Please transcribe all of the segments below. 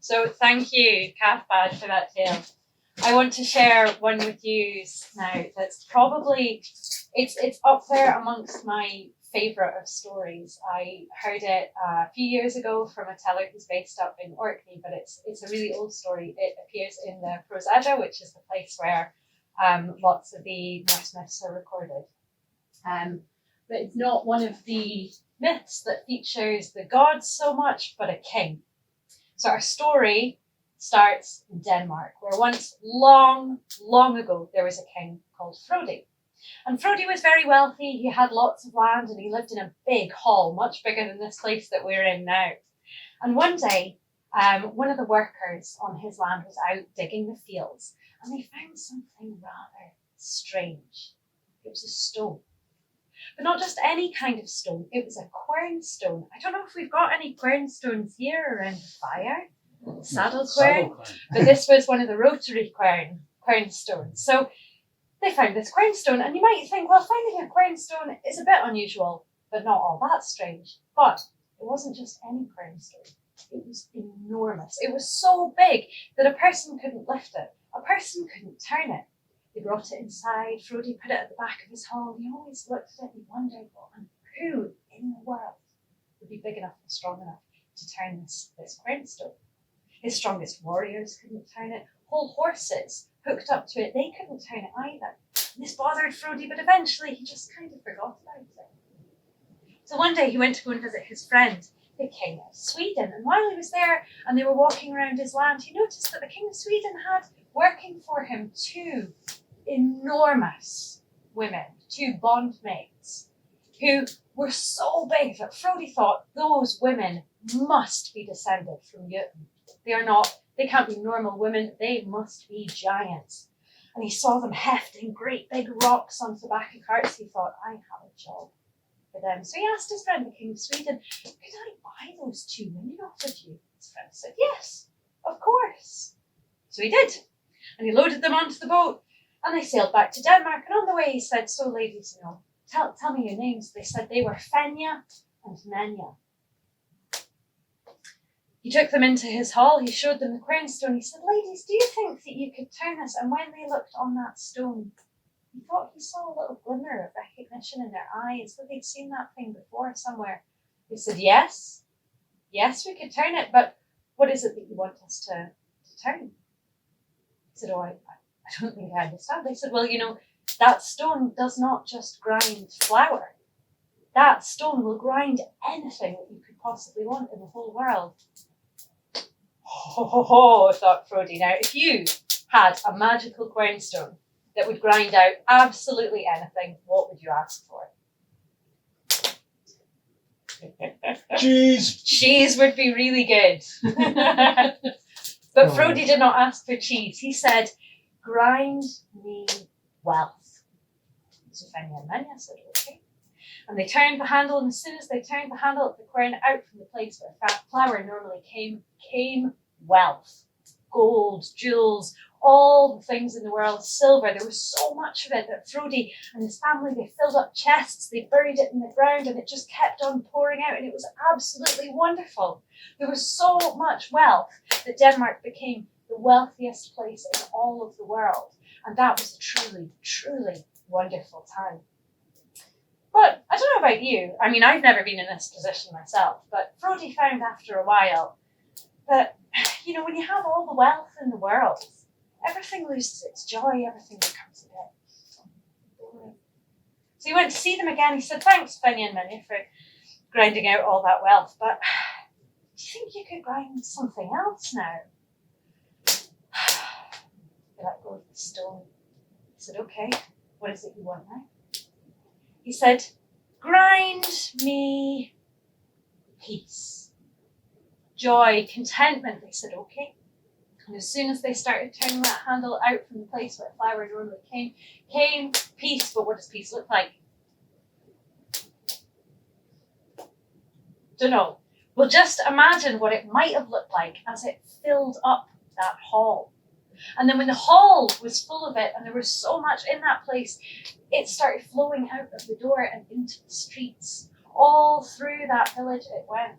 So thank you, Cathbad, for that tale. I want to share one with you now that's probably, it's up there amongst my favourite of stories. I heard it a few years ago from a teller who's based up in Orkney, but it's a really old story. It appears in the Prose Edda, which is the place where lots of the Norse myths are recorded. But it's not one of the myths that features the gods so much, but a king. So our story starts in Denmark, where once long, long ago, there was a king called Frodi. And Frodi was very wealthy. He had lots of land and he lived in a big hall, much bigger than this place that we're in now. And one day, one of the workers on his land was out digging the fields and they found something rather strange. It was a stone. But not just any kind of stone, it was a quern stone. I don't know if we've got any quern stones here around the fire. Saddle quern. But this was one of the rotary quern stones. So they found this quern stone, and you might think, well, finding a quern stone is a bit unusual, but not all that strange. But it wasn't just any quern stone. It was enormous. It was so big that a person couldn't lift it. A person couldn't turn it. They brought it inside. Frodi put it at the back of his hall. He always looked at it and wondered, well, who in the world would be big enough and strong enough to turn this quern stone? His strongest warriors couldn't turn it. Whole horses hooked up to it, they couldn't turn it either. And this bothered Frodi, but eventually he just kind of forgot about it. So one day he went to go and visit his friend, the King of Sweden. And while he was there and they were walking around his land, he noticed that the King of Sweden had working for him two enormous women, two bondmaids, who were so big that Frodi thought those women must be descended from Jotun. They can't be normal women, they must be giants. And he saw them hefting great big rocks onto the back of carts. He thought, I have a job for them. So he asked his friend, the King of Sweden, could I buy those two women off of you? His friend said, yes, of course. So he did. And he loaded them onto the boat and they sailed back to Denmark. And on the way he said, so ladies, tell me your names. They said they were Fenja and Menja. He took them into his hall, he showed them the quern stone. He said, ladies, do you think that you could turn this? And when they looked on that stone, he thought he saw a little glimmer of recognition in their eyes, that they'd seen that thing before somewhere. They said, yes, we could turn it, but what is it that you want us to turn? He said, I don't think I understand. They said, well, that stone does not just grind flour. That stone will grind anything that you could possibly want in the whole world. Ho, thought Frodi. Now, if you had a magical quern stone that would grind out absolutely anything, what would you ask for? Cheese! Cheese would be really good. But Frodi did not ask for cheese. He said, grind me wealth. So Fenja and Menja said, okay. And they turned the handle, and as soon as they turned the handle of the quern out from the place where flour normally came wealth. Gold, jewels, all the things in the world, silver. There was so much of it that Frodi and his family, they filled up chests, they buried it in the ground, and it just kept on pouring out, and it was absolutely wonderful. There was so much wealth that Denmark became the wealthiest place in all of the world. And that was a truly, truly wonderful time. But I don't know about you. I mean, I've never been in this position myself, but Frodi found after a while that, when you have all the wealth in the world, everything loses its joy, everything becomes a bit boring. So he went to see them again. He said, thanks, Fenja and Menja, for grinding out all that wealth, but do you think you could grind something else now? They let go of the stone. He said, okay, what is it you want now? He said, grind me peace, joy, contentment. They said, okay. And as soon as they started turning that handle out from the place where flour normally came peace. But what does peace look like? Don't know. Well, just imagine what it might have looked like as it filled up that hall. And then when the hall was full of it, and there was so much in that place, it started flowing out of the door and into the streets. All through that village it went.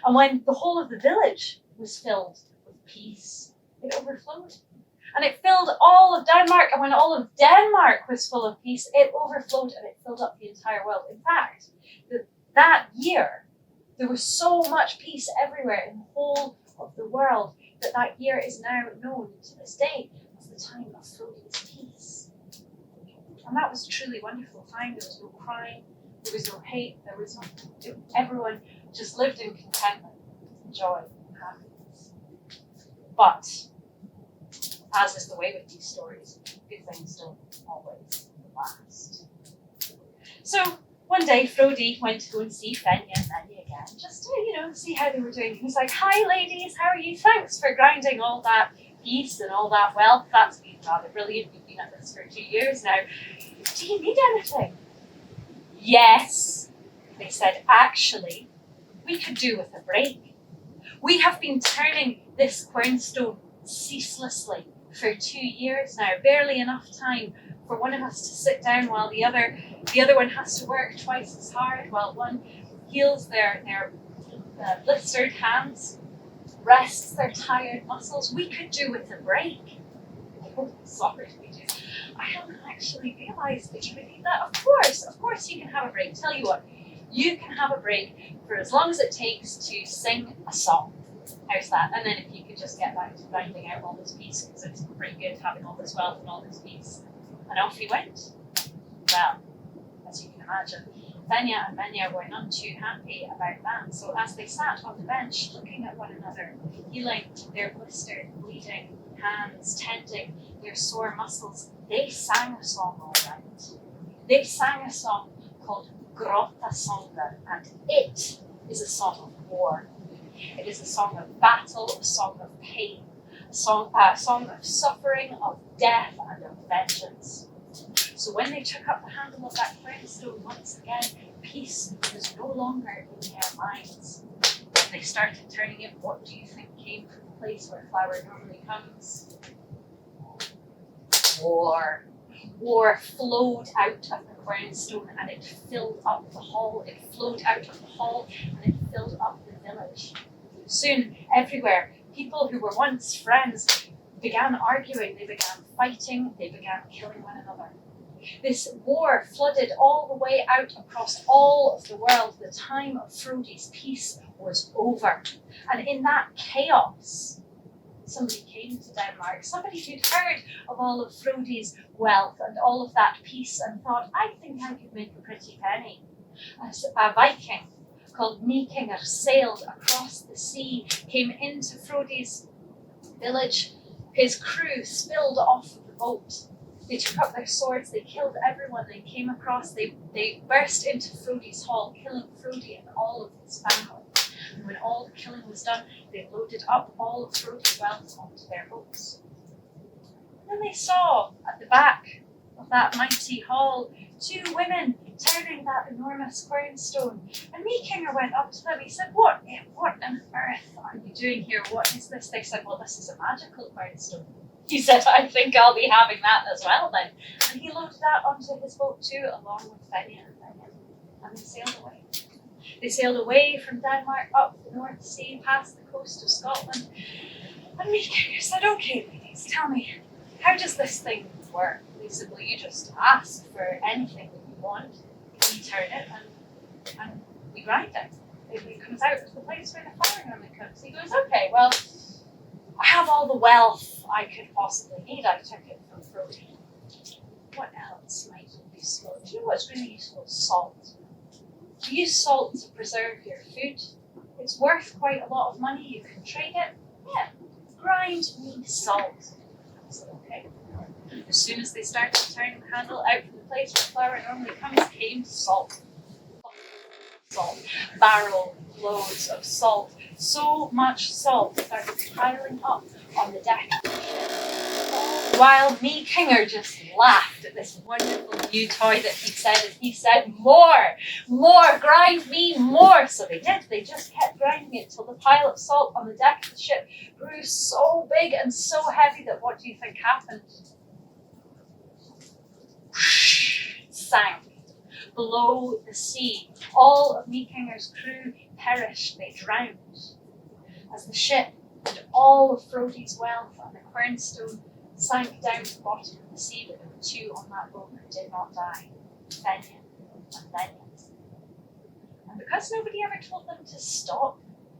And when the whole of the village was filled with peace, it overflowed. And it filled all of Denmark, and when all of Denmark was full of peace, it overflowed and it filled up the entire world. In fact, that year, there was so much peace everywhere in the whole of the world that year is now known to this day as the time of Frodi's peace. And that was a truly wonderful time. There was no crime, there was no hate, there was no, everyone just lived in contentment, joy, and happiness. But, as is the way with these stories, good things don't always last. So, one day, Frodi went to go and see Fenja and Menja again, just to, see how they were doing. He was like, "Hi, ladies, how are you? Thanks for grounding all that peace and all that wealth. That's been rather brilliant. We've been at this for 2 years now. Do you need anything?" "Yes," they said. "Actually, we could do with a break. We have been turning this quernstone ceaselessly for 2 years now, barely enough time for one of us to sit down while the other one has to work twice as hard, while one heals their blistered hands, rests their tired muscles. We could do with a break." "Oh, sorry, we do. I hadn't actually realised that you would need that." Of course you can have a break. Tell you what, you can have a break for as long as it takes to sing a song. How's that? And then if you could just get back to finding out all this peace, because it's pretty good having all this wealth and all this peace. And off he went. Well, as you can imagine, Fenja and Menja were none too happy about that. So as they sat on the bench looking at one another, healing their blistered, bleeding hands, tending their sore muscles, they sang a song all right. They sang a song called Grótti, and it is a song of war. It is a song of battle, a song of pain, a song of suffering, of death, and of vengeance. So when they took up the handle of that quernstone once again, peace was no longer in their minds. When they started turning it, what do you think came from the place where flour normally comes? War. War flowed out of the quernstone and it filled up the hall. It flowed out of the hall and it filled up the village. Soon, everywhere, people who were once friends began arguing, they began fighting, they began killing one another. This war flooded all the way out across all of the world. The time of Frodi's peace was over. And in that chaos, somebody came to Denmark, somebody who'd heard of all of Frodi's wealth and all of that peace and thought, "I think I could make a pretty penny." A Viking called Vikinger sailed across the sea, came into Frodi's village. His crew spilled off of the boat. They took up their swords, they killed everyone they came across. They burst into Frodi's hall, killing Frodi and all of his family. And when all the killing was done, they loaded up all of Frodi's wealth onto their boats. And then they saw at the back of that mighty hall 2 women turning that enormous quernstone. And Vikinger went up to them. He said, What on earth are you doing here? What is this?" They said, "Well, this is a magical quernstone." He said, "I think I'll be having that as well then." And he loaded that onto his boat too, along with Fenja and Menja. And they sailed away. They sailed away from Denmark up the North Sea, past the coast of Scotland. And Vikinger said, "Okay, ladies, tell me, how does this thing work?" They said, "Well, you just ask for anything that you want. We turn it and we grind it. It comes out of the place where the flour normally comes." He goes, "Okay, well, I have all the wealth I could possibly need. I took it from Frodi. What else might be useful? Do you know what's really useful? Salt. You use salt to preserve your food. It's worth quite a lot of money. You can trade it. Yeah, grind me salt." I said, "Okay." As soon as they started turning the handle, out from the place where flour normally comes came salt. Salt. Barrel loads of salt. So much salt started piling up on the deck of the ship. While Vikinger just laughed at this wonderful new toy that he said, and he said, more, grind me more." So they did. They just kept grinding it till the pile of salt on the deck of the ship grew so big and so heavy that what do you think happened? It sank below the sea. All of Vikinger's crew perished. They drowned. As the ship And all of Grótti's wealth and the quernstone sank down to the bottom of the sea, but there were two on that boat who did not die, Fenja and Lenja. And because nobody ever told them to stop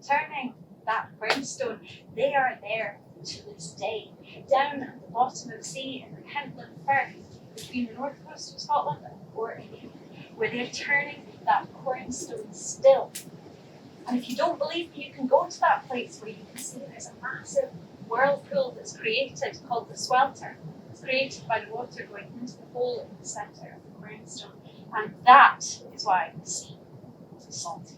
turning that quernstone, they are there to this day, down at the bottom of the sea in the Pentland Firth, between the north coast of Scotland and the Orkney, where they're turning that quernstone still. And if you don't believe me, you can go to that place where you can see there's a massive whirlpool that's created called the swelter. It's created by the water going into the hole in the centre of the quernstone. And that is why the sea is salty.